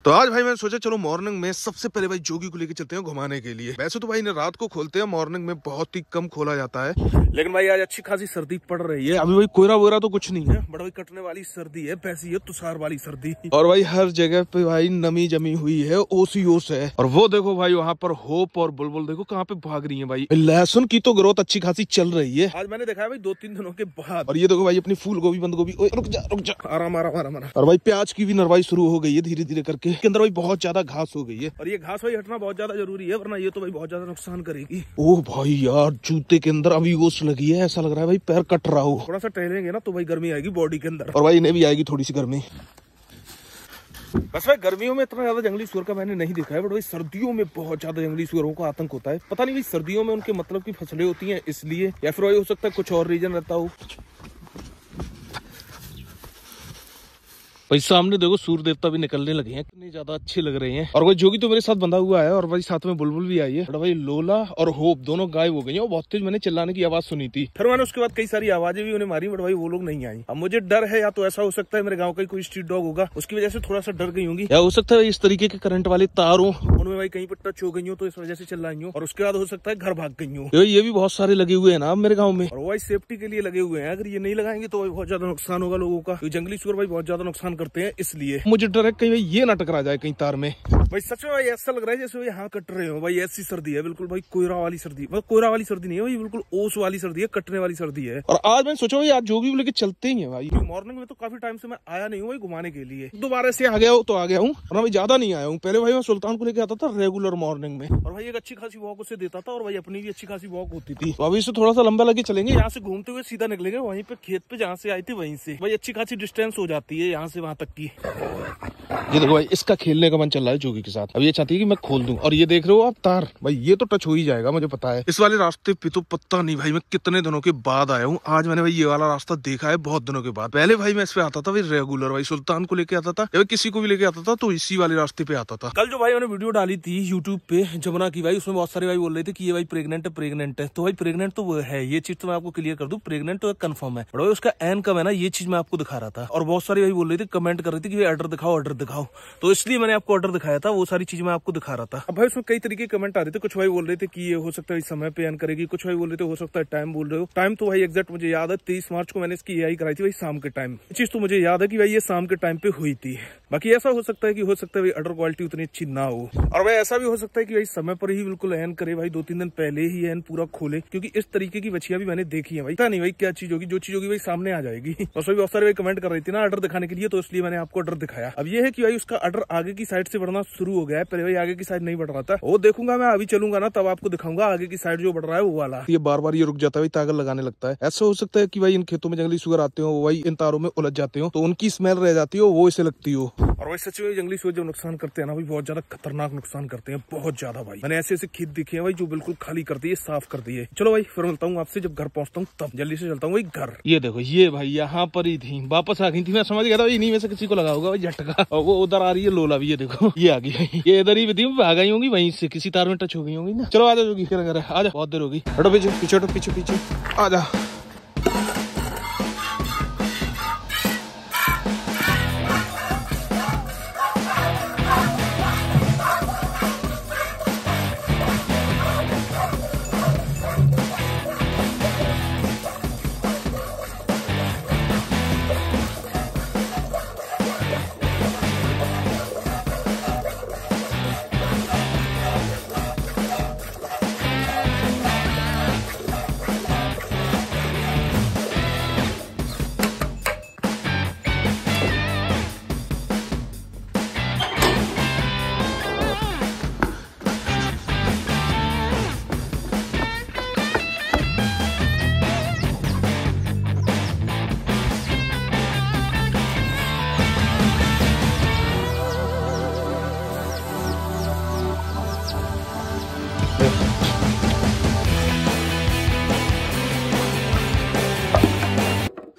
तो आज भाई मैंने सोचा चलो मॉर्निंग में सबसे पहले भाई जोगी को लेके चलते हैं घुमाने के लिए। वैसे तो भाई इन्हें रात को खोलते हैं, मॉर्निंग में बहुत ही कम खोला जाता है, लेकिन भाई आज अच्छी खासी सर्दी पड़ रही है। अभी भाई कोयरा वोयरा तो कुछ नहीं है, बड़ा भाई कटने वाली सर्दी है, वैसी है तुषार वाली सर्दी। और भाई हर जगह पे भाई नमी जमी हुई है, ओसी ओस है। और वो देखो भाई वहाँ पर होप और बुलबुल देखो कहाँ पे भाग रही है भाई। लहसुन की तो ग्रोथ अच्छी खासी चल रही है, आज मैंने देखा है भाई 2-3 दिनों के बाद। और ये देखो भाई अपनी फूल गोभी बंद गोभी, रुक जा आराम आराम आराम। और भाई प्याज की भी नरवाई शुरू हो गई है धीरे धीरे करके, के अंदर भाई बहुत ज्यादा घास हो गई है। और ये घास भाई हटना बहुत ज्यादा जरूरी है, वरना ये तो भाई बहुत ज्यादा नुकसान करेगी। ओह भाई यार जूते के अंदर अभी ओस लगी है, ऐसा लग रहा है भाई पैर कट रहा हो। थोड़ा सा टहलेंगे ना तो भाई गर्मी आएगी बॉडी के अंदर, और भाई इन्हें भी आएगी थोड़ी सी गर्मी। बस भाई गर्मियों में इतना ज्यादा जंगली सुअर का मैंने नहीं देखा है, बट भाई सर्दियों में बहुत ज्यादा जंगली सुअरों का आतंक होता है। पता नहीं भाई सर्दियों में उनके मतलब की फसलें होती हैं इसलिए, या फिर भाई हो सकता है कुछ और रीजन रहता हो। भाई सामने देखो सूर्य देवता भी निकलने लगे हैं, कितने ज्यादा अच्छे लग रहे हैं। और भाई जोगी तो मेरे साथ बंधा हुआ है, और भाई साथ में बुलबुल भी आई है। और भाई लोला और होप दोनों गायब हो गई हैं, और बहुत तेज मैंने चिल्लाने की आवाज सुनी थी। फिर मैंने उसके बाद कई सारी आवाजें भी उन्हें मारी, बट भाई वो लोग नहीं आई। अब मुझे डर है, या तो ऐसा हो सकता है मेरे गाँव का कोई स्ट्रीट डॉग होगा, उसकी वजह से थोड़ा सा डर गई होंगी, या हो सकता है इस तरीके के करंट वाले तारों उनमें भाई कहीं पर टच हो गई हो तो इस वजह से चिल्लाई हो। और उसके बाद हो सकता है घर भाग गई हो। ये भी बहुत सारे लगे हुए हैं ना मेरे गाँव में, और भाई सेफ्टी के लिए लगे हुए हैं। अगर ये नहीं लगाएंगे तो बहुत ज्यादा नुकसान होगा लोगों का। जंगली सुअर भाई बहुत ज्यादा नुकसान करते हैं, इसलिए मुझे डर है कहीं ये ना टकरा जाए कहीं तार में। भाई सच में भाई ऐसा लग रहा है जैसे भाई यहाँ कट रहे हो भाई, ऐसी सर्दी है बिल्कुल भाई कोयरा वाली सर्दी। मतलब कोयरा वाली सर्दी नहीं है भाई, बिल्कुल ओस वाली सर्दी है, कटने वाली सर्दी है। और आज मैंने सोचा भाई आज जोगी को लेके चलते ही है भाई। मॉर्निंग में तो काफी टाइम से मैं आया नहीं हूँ भाई घुमाने के लिए, दोबारा से आ गया हूँ तो आ गया हूँ, और भाई ज्यादा नहीं आया हूँ। पहले भाई मैं सुल्तान को लेके आता था रेगुलर मॉर्निंग में, और भाई एक अच्छी खासी वॉक उसे देता था, और भाई अपनी भी अच्छी खासी वॉक होती थी। तो अभी से थोड़ा सा लंबा लगे चलेंगे, यहाँ से घूमते हुए सीधा निकलेंगे वहीं पे खेत पे जहाँ से आई थी वहीं से। भाई अच्छी खासी डिस्टेंस हो जाती है यहाँ से वहां तक की। ये देखो भाई इसका खेलने का मन चल रहा है जोगी के साथ। अब ये चाहती है कि मैं खोल दूं, और ये देख रहे हो आप तार, भाई ये तो टच हो ही जाएगा मुझे पता है। इस वाले रास्ते पे तो पता नहीं भाई मैं कितने दिनों के बाद आया हूँ। आज मैंने भाई ये वाला रास्ता देखा है बहुत दिनों के बाद। पहले भाई मैं इस पे आता था भाई रेगुलर, भाई सुल्तान को लेके आता था या किसी को भी लेके आता था तो इसी वाले रास्ते पे आता था। कल जो भाई मैंने वीडियो डाली थी यूट्यूब पे जमुना की, भाई उसमें बहुत सारे भाई बोल रहे थे कि ये भाई प्रेग्नेंट है। तो भाई प्रेग्नेंट तो वो है, ये चीज तो मैं आपको क्लियर कर दूं, प्रेग्नेंट तो कन्फर्म है। और भाई उसका एन कब है ना, ये चीज मैं आपको दिखा रहा था। और बहुत सारे भाई बोल रहे थे, कमेंट कर रहे थे कि ऑर्डर दिखाओ, तो इसलिए मैंने आपको ऑर्डर दिखाया था, वो सारी चीज मैं आपको दिखा रहा था। अब भाई उसमें कई तरीके के कमेंट आ रहे थे, कुछ भाई बोल रहे थे कि ये हो सकता है इस समय पे एन करेगी, कुछ भाई बोल रहे थे हो सकता है टाइम बोल रहे हो। टाइम तो भाई एग्जैक्ट मुझे याद है 23 मार्च को मैंने इसकी एआई कराई थी भाई शाम के टाइम। चीज तो मुझे याद है कि भाई ये शाम के टाइम पे हुई थी। बाकी ऐसा हो सकता है कि भाई ऑर्डर क्वालिटी उतनी अच्छी ना हो, और भाई ऐसा भी हो सकता है कि भाई समय पर ही बिल्कुल एन करे भाई, 2-3 दिन पहले ही एन पूरा खोले, क्योंकि इस तरीके की बच्चियां भी मैंने देखी है भाई। पता नहीं भाई क्या चीज होगी, जो चीज होगी भाई सामने आ जाएगी। और सभी बहुत सारे भाई कमेंट कर रही थी ना ऑर्डर दिखाने के लिए, तो इसलिए मैंने आपको ऑर्डर दिखाया। अब ये है कि भाई उसका ऑर्डर आगे की साइड से बढ़ना शुरू हो गया है, पहले भाई आगे की साइड नहीं बढ़ रहा था, वो देखूंगा मैं अभी चलूंगा ना तब आपको दिखाऊंगा आगे की साइड जो बढ़ रहा है वो वाला। ये बार बार ये रुक जाता है भाई, ताकत लगाने लगता है। ऐसा हो सकता है कि भाई इन खेतों में जंगली सुअर आते हो, भाई इन तारों में उलझ जाते हो तो उनकी स्मेल रह जाती हो, वो इसे लगती हो। और भाई सच में जंगली सुअर जब नुकसान करते हैं ना भाई, बहुत ज्यादा खतरनाक नुकसान करते हैं, बहुत ज्यादा भाई। मैंने ऐसे खेत देखे हैं भाई जो बिल्कुल खाली कर दिए, साफ कर दिए। चलो भाई फिर मिलता हूँ आपसे जब घर पहुंचता हूँ, तब जल्दी से चलता हूँ भाई घर। ये देखो ये भाई यहाँ पर ही थी, वापस आ गई थी, मैं समझ गया था इन्हीं में से किसी को लगा होगा भाई झटका। और वो उधर आ रही है लोला भी, ये देखो ये आ गई, ये इधर ही थी, आ गई होंगी वहीं से, किसी तार में टच हो गई होंगी ना। चलो आजा जोगी, आजा बहुत देर होगी, हटो पीछे आजा।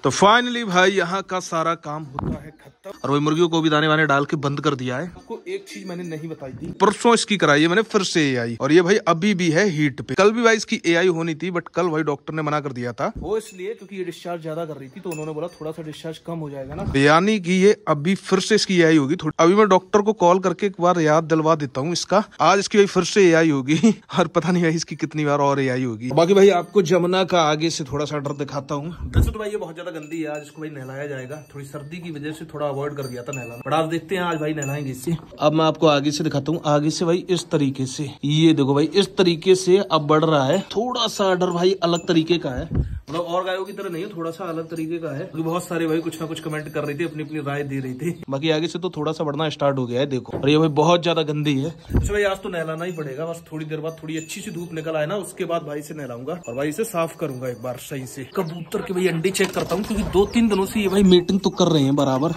तो फाइनली भाई यहाँ का सारा काम होता है खत्म। और वही मुर्गियों को भी दाने वाने डाल के बंद कर दिया है। आपको एक चीज मैंने नहीं बताई थी, परसों इसकी कराई है मैंने फिर से एआई, और ये भाई अभी भी है हीट पे। कल भी भाई इसकी एआई होनी थी, बट कल भाई डॉक्टर ने मना कर दिया था, वो इसलिए क्योंकि ये डिस्चार्ज ज्यादा कर रही थी, तो उन्होंने बोला थोड़ा सा डिस्चार्ज कम हो जाएगा ना, यानी कि ये अभी फिर से इसकी एआई होगी। अभी मैं डॉक्टर को कॉल करके एक बार याद दिलवा देता हूँ इसका, आज इसकी भाई फिर से एआई होगी और पता नहीं भाई इसकी कितनी बार और एआई होगी। बाकी भाई आपको जमुना का आगे से थोड़ा सा डर दिखाता हूँ। वैसे तो भाई ये बहुत ज्यादा गंदी है, आज इसको भाई नहलाया जाएगा। थोड़ी सर्दी की वजह से थोड़ा अवॉइड कर दिया था नहलाना, बट आप देखते हैं आज भाई नहलाएंगे इससे। अब मैं आपको आगे से दिखाता हूँ, आगे से भाई इस तरीके से, ये देखो भाई इस तरीके से अब बढ़ रहा है। थोड़ा सा डर भाई अलग तरीके का है, मतलब और गायों की तरह नहीं है, थोड़ा सा अलग तरीके का है। क्योंकि बहुत सारे भाई कुछ ना कुछ कमेंट कर रहे थे, अपनी अपनी राय दे रही थी। बाकी आगे से तो थोड़ा सा बढ़ना स्टार्ट हो गया है, देखो। और ये भाई बहुत ज्यादा गंदी है, तो भाई आज तो नहलाना ही पड़ेगा। बस थोड़ी देर बाद थोड़ी अच्छी सी धूप निकल आए ना, उसके बाद भाई से नहलाऊंगा और भाई इसे साफ करूंगा एक बार सही से। कबूतर के भाई अंडे चेक करता हूँ, क्योंकि 2-3 दिनों से ये भाई मीटिंग तो कर रहे हैं बराबर।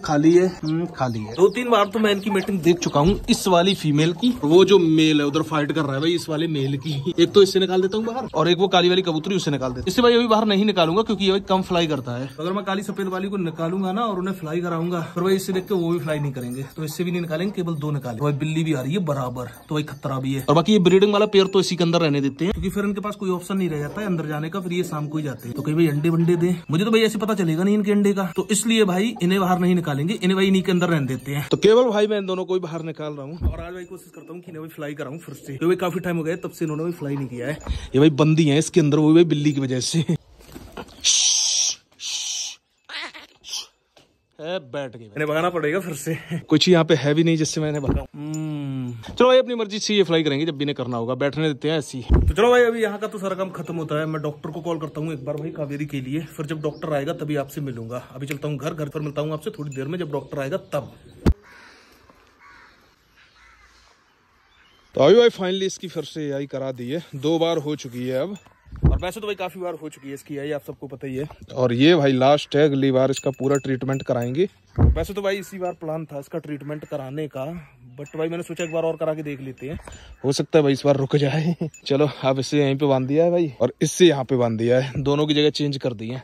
खाली है, खाली है। 2-3 बार तो मैं इनकी मीटिंग देख चुका हूँ, इस वाली फीमेल की, वो जो मेल है उधर फाइट कर रहा है भाई इस वाले मेल की। एक तो इससे निकाल देता हूँ बाहर, और एक वो काली वाली कबूतरी उससे निकाल देता। इससे भाई अभी बाहर नहीं निकालूंगा, क्योंकि ये कम फ्लाई करता है। अगर मैं काली सफेद वाली को निकालूंगा ना और उन्हें फ्लाई कराऊंगा, फिर भाई इससे देख के वो भी फ्लाई नहीं करेंगे, तो इससे भी नहीं निकालेंगे, केवल 2 निकाले। तो भाई बिल्ली भी आ रही है बराबर, तो भाई खतरा भी है। और बाकी ये ब्रीडिंग वाला पेयर तो इसी के अंदर रहने देते हैं, क्योंकि फिर इनके पास कोई ऑप्शन नहीं रह जाता है अंदर जाने का, फिर ये शाम को ही जाते हैं। तो कहीं भाई अंडे वंडे दे, मुझे तो भाई ऐसे पता चलेगा नहीं इनके अंडे का, तो इसलिए भाई इन्हें बाहर नहीं निकालेंगे, इन्हें भाई इन्हीं के अंदर रहने देते हैं। तो केवल भाई मैं इन दोनों को भी बाहर निकाल रहा हूँ, और आज भाई कोशिश करता हूँ कि इन्हें फ्लाई कराऊं फिर से, क्योंकि काफी टाइम हो गया तब से इन्होंने भी फ्लाई नहीं किया है। ये भाई बंदी है इसके अंदर, वो भाई बिल्ली की वजह से बैठ गई, मैंने भगाना पड़ेगा फिर से। कुछ यहाँ पे है भी नहीं जिससे मैंने भगाऊं। चलो भाई अपनी मर्जी से ये फ्लाई करेंगे, जब भी इन्हें करना होगा, बैठने देते हैं ऐसी। तो चलो भाई अभी यहाँ का तो सारा काम खत्म होता है, मैं डॉक्टर को कॉल करता हूँ एक बार भाई कावेरी के लिए, फिर जब डॉक्टर आएगा तभी आपसे मिलूंगा। अभी चलता हूँ घर पर मिलता हूँ आपसे थोड़ी देर में, जब डॉक्टर आएगा तब। तो अभी भाई फाइनली इसकी फिर से एआई करा दी है, 2 बार हो चुकी है अब, और वैसे तो भाई काफी बार हो चुकी है इसकी एआई, आप सबको पता ही है। और ये भाई लास्ट है, अगली बार इसका पूरा ट्रीटमेंट कराएंगे। वैसे तो भाई इसी बार प्लान था इसका ट्रीटमेंट कराने का, बट भाई मैंने सोचा एक बार और करा के देख लेते हैं, हो सकता है भाई इस बार रुक जाए। चलो अब इसे यहीं पे बांध दिया है भाई, और इससे यहाँ पे बांध दिया है, दोनों की जगह चेंज कर दी है।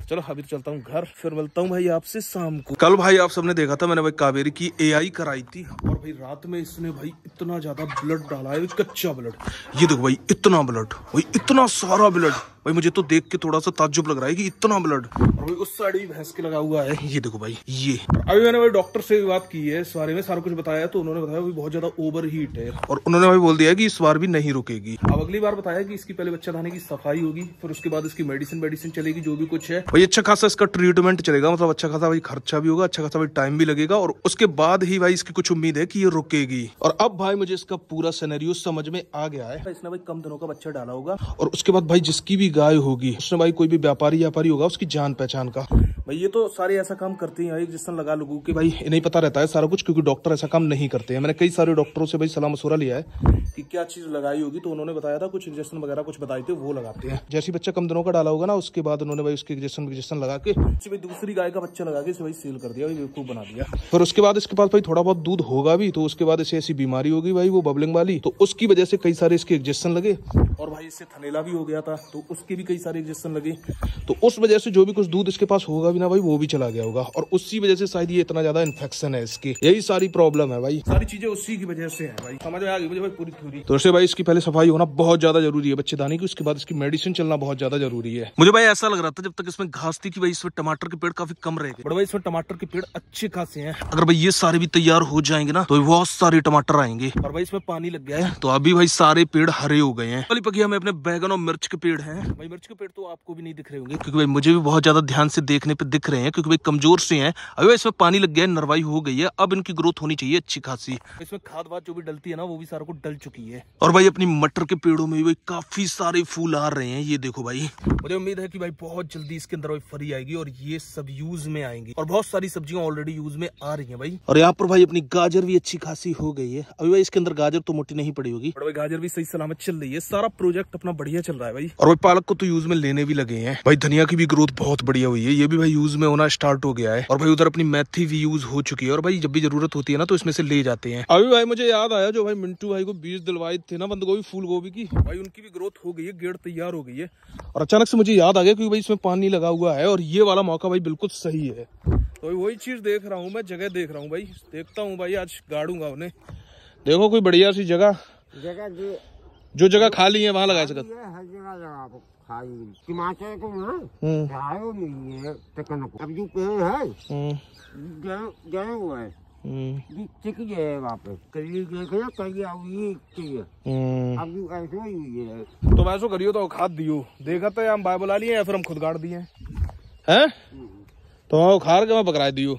चलो अभी तो चलता हूँ घर, फिर मिलता हूँ भाई आपसे शाम को। कल भाई आप सबने देखा था मैंने भाई कावेरी की एआई कराई थी, और भाई रात में इसने भाई इतना ज्यादा ब्लड डाला है, कच्चा ब्लड। ये देखो भाई इतना ब्लड, भाई इतना सारा ब्लड, भाई मुझे तो देख के थोड़ा सा ताज्जुब लग रहा है कि इतना ब्लड। और भाई उस साइड भी भैंस के लगा हुआ है, ये देखो भाई ये। अभी मैंने भाई डॉक्टर से बात की है, इस बारे में सारा कुछ बताया, तो उन्होंने बताया भाई बहुत ज्यादा ओवर हीट है, और उन्होंने भाई बोल दिया कि इस बार भी नहीं रुकेगी। अब अगली बार बताया कि इसकी पहले बच्चा दाने की सफाई होगी, फिर उसके बाद इसकी मेडिसिन चलेगी, जो भी कुछ है भाई अच्छा खासा इसका ट्रीटमेंट चलेगा, मतलब अच्छा खासा भाई खर्चा भी होगा, अच्छा खासा भाई टाइम भी लगेगा, और उसके बाद ही भाई इसकी कुछ उम्मीद है कि ये रुकेगी। और अब भाई मुझे इसका पूरा सिनेरियो समझ में आ गया है। इसने भाई कम दिनों का बच्चा डाला होगा, और उसके बाद भाई जिसकी भी गाय होगी उसने भाई कोई भी व्यापारी होगा उसकी जान पहचान का, भाई ये तो सारे ऐसा काम करते हैं, इंजेक्शन लगा लोगों के, भाई इन्हें पता रहता है सारा कुछ, क्योंकि डॉक्टर ऐसा काम नहीं करते हैं। मैंने कई सारे डॉक्टरों से भाई सलाह मशवरा लिया है कि क्या चीज लगाई होगी, तो उन्होंने बताया था कुछ इंजेक्शन वगैरह कुछ बताए थे, वो लगाते हैं। जैसे बच्चा कम दिनों का डाला होगा ना, उसके बाद उन्होंने भाई उसके इंजेक्शन लगा के भाई दूसरी गाय का बच्चा लगा के इसे भाई सील कर दिया, बेवकूफ बना दिया। फिर उसके बाद इसके पास भाई थोड़ा बहुत दूध होगा भी, तो उसके बाद इसे ऐसी बीमारी होगी भाई वो बबलिंग वाली, तो उसकी वजह से कई सारे इसके इंजेक्शन लगे, और भाई इससे थनेला भी हो गया था, तो उसके भी कई सारे इंजेक्शन लगे, तो उस वजह से जो भी कुछ दूध इसके पास होगा भी ना भाई वो भी चला गया होगा, और उसी वजह से शायद ये इतना ज्यादा इन्फेक्शन है इसकी, यही सारी प्रॉब्लम है भाई, सारी चीजें उसी की वजह से है भाई, समझ में आ गई मुझे भाई पूरी थ्योरी। तो इससे भाई इसकी पहले सफाई होना बहुत ज्यादा जरूरी है बच्चेदानी की, उसके बाद इसकी मेडिसिन चलना बहुत ज्यादा जरूरी है। मुझे भाई ऐसा लग रहा था जब तक इसमें घास थी कि भाई इसमें टमाटर के पेड़ काफी कम रहेंगे, बट भाई इसमें टमाटर के पेड़ अच्छे खासे हैं। अगर भाई ये सारे भी तैयार हो जाएंगे ना तो बहुत सारे टमाटर आएंगे, और भाई इसमें पानी लग गया है, तो अभी भाई सारे पेड़ हरे हो गए हैं। वाली पकिया में अपने बैगन और मिर्च के पेड़ हैं, भाई मिर्च के पेड़ तो आपको भी नहीं दिख रहे होंगे, क्योंकि भाई मुझे भी बहुत ज्यादा ध्यान से देखने पे दिख रहे हैं, क्योंकि भाई कमजोर से हैं। अभी इसमें पानी लग गया है, नरवाई हो गई है, अब इनकी ग्रोथ होनी चाहिए अच्छी खासी। इसमें खाद वाद जो भी डलती है ना वो भी सारा कुछ डल चुकी है, और भाई अपनी मटर के पेड़ों में भी काफी सारे फूल आ रहे हैं, ये देखो भाई। मुझे उम्मीद है कि भाई बहुत जल्दी इसके अंदर भाई फरी आएगी और ये सब यूज में आएंगी, और बहुत सारी सब्जियां ऑलरेडी यूज में आ रही हैं भाई। और यहाँ पर भाई अपनी गाजर भी अच्छी खासी हो गई है। अभी भाई इसके अंदर गाजर तो मोटी नहीं पड़ी होगी, भाई गाजर भी सही सलामत चल रही है, सारा प्रोजेक्ट अपना बढ़िया चल रहा है भाई। और भाई पालक को तो यूज में लेने भी लगे हैं भाई, धनिया की भी ग्रोथ बहुत बढ़िया हुई है, ये भी भाई यूज में होना स्टार्ट हो गया है, और भाई उधर अपनी मेथी भी यूज हो चुकी है, और भाई जब भी जरूरत होती है ना तो इसमें से ले जाते हैं। अभी भाई मुझे याद आया जो भाई मिंटू भाई को बीज दिलवाए थे ना बंद गोभी फूल गोभी की, भाई उनकी भी ग्रोथ हो गई है, गेड़ तैयार हो गई है, और अचानक से मुझे याद आ गया क्योंकि भाई इसमें पानी लगा हुआ है, और ये वाला मौका भाई बिल्कुल सही है। तो वही चीज देख रहा हूँ मैं, जगह देख रहा हूँ भाई, देखता हूँ भाई आज गाड़ूंगा उन्हें। देखो कोई बढ़िया सी जगह जो जगह खाली है वहाँ लगाए सकते। हर जगह लगा खाली टमाटर को ना नहीं है अब जो पेड़ है गए हुए है चिक है वहाँ पे कली देखे ना कली अब ऐसे ही हुई है। तो वैसो करियो तो खाद दियो, देखा तो हम बाय बुला लिए या फिर हम खुद गाड़ दिए हैं तो खार के मैं पकड़ा दियो।